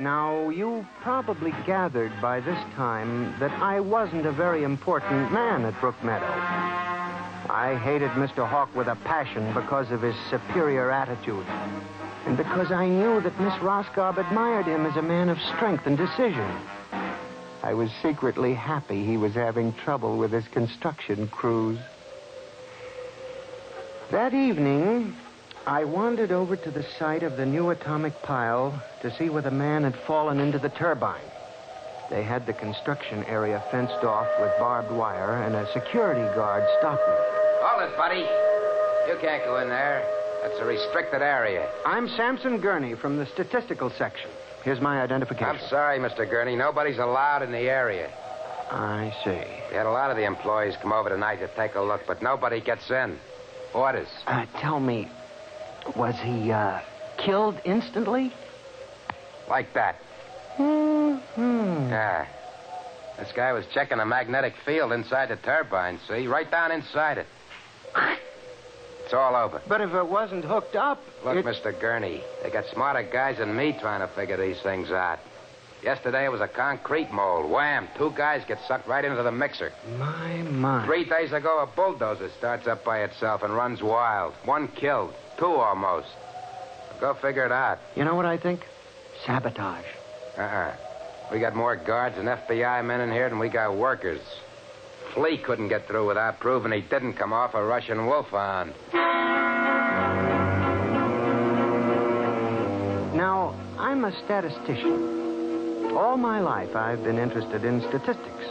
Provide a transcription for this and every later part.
Now, you probably gathered by this time that I wasn't a very important man at Brookmeadow. I hated Mr. Hawk with a passion because of his superior attitude, and because I knew that Miss Roscoe admired him as a man of strength and decision. I was secretly happy he was having trouble with his construction crews. That evening, I wandered over to the site of the new atomic pile to see where the man had fallen into the turbine. They had the construction area fenced off with barbed wire, and a security guard stopped me. Hold it, buddy. You can't go in there. That's a restricted area. I'm Samson Gurney from the statistical section. Here's my identification. I'm sorry, Mr. Gurney. Nobody's allowed in the area. I see. We had a lot of the employees come over tonight to take a look, but nobody gets in. Orders. Tell me, was he, killed instantly? Like that. Yeah. This guy was checking a magnetic field inside the turbine, see? Right down inside it. It's all over. But if it wasn't hooked up... Look, Mr. Gurney, they got smarter guys than me trying to figure these things out. Yesterday it was a concrete mold. Wham! 2 guys get sucked right into the mixer. My. 3 days ago, a bulldozer starts up by itself and runs wild. 1 killed. 2 almost. Go figure it out. You know what I think? Sabotage. We got more guards and FBI men in here than we got workers. Flea couldn't get through without proving he didn't come off a Russian wolfhound. Now, I'm a statistician. All my life, I've been interested in statistics.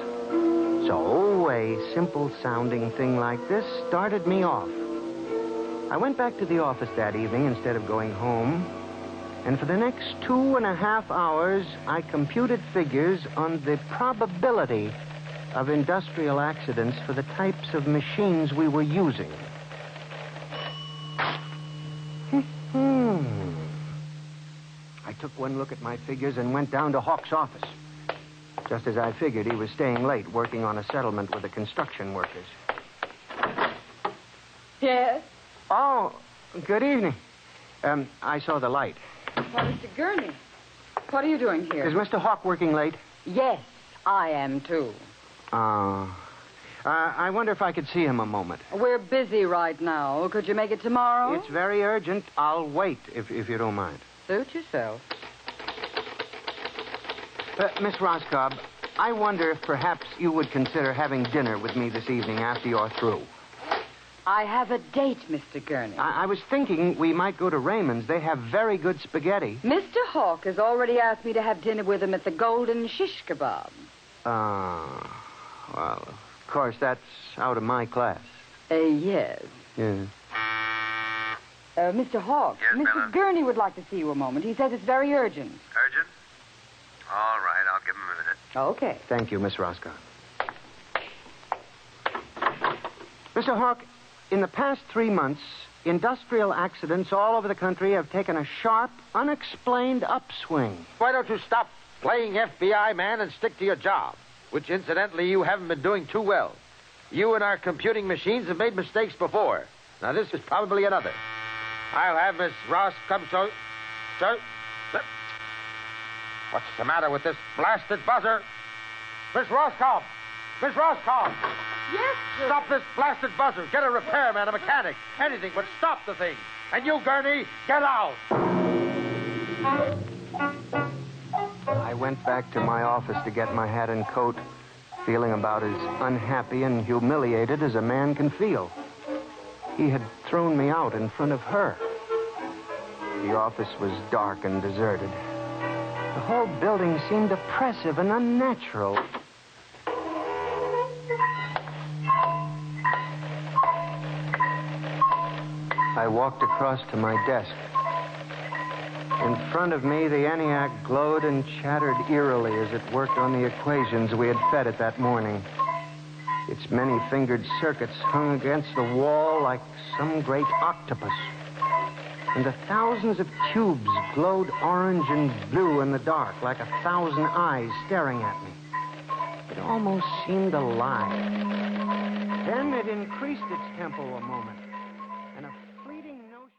So, a simple-sounding thing like this started me off. I went back to the office that evening instead of going home, and for the next 2.5 hours, I computed figures on the probability of industrial accidents for the types of machines we were using. I took one look at my figures and went down to Hawk's office. Just as I figured, he was staying late, working on a settlement with the construction workers. Yes? Oh, good evening. I saw the light. Well, Mr. Gurney, what are you doing here? Is Mr. Hawk working late? Yes, I am, too. I wonder if I could see him a moment. We're busy right now. Could you make it tomorrow? It's very urgent. I'll wait, if you don't mind. Suit yourself. Miss Roscoe, I wonder if perhaps you would consider having dinner with me this evening after you're through. I have a date, Mr. Gurney. I was thinking we might go to Raymond's. They have very good spaghetti. Mr. Hawk has already asked me to have dinner with him at the Golden Shish Kebab. Well, of course, that's out of my class. Yes. Yeah. Mr. Hawk, Yes, Mrs. Bella? Gurney would like to see you a moment. He says it's very urgent. Urgent? All right, I'll give him a minute. Okay. Thank you, Miss Roscoe. Mr. Hawk, in the past 3 months, industrial accidents all over the country have taken a sharp, unexplained upswing. Why don't you stop playing FBI man and stick to your job? Which, incidentally, you haven't been doing too well. You and our computing machines have made mistakes before. Now, this is probably another. I'll have Miss Ross come so... What's the matter with this blasted buzzer? Miss Roscoe! Miss Roscoe! Yes, sir. Stop this blasted buzzer. Get a repairman, a mechanic, anything, but stop the thing. And you, Gurney, get out. I went back to my office to get my hat and coat, feeling about as unhappy and humiliated as a man can feel. He had thrown me out in front of her. The office was dark and deserted. The whole building seemed oppressive and unnatural. I walked across to my desk. In front of me, the ENIAC glowed and chattered eerily as it worked on the equations we had fed it that morning. Its many-fingered circuits hung against the wall like some great octopus. And the thousands of tubes glowed orange and blue in the dark, like 1,000 eyes staring at me. It almost seemed alive. Then it increased its tempo a moment.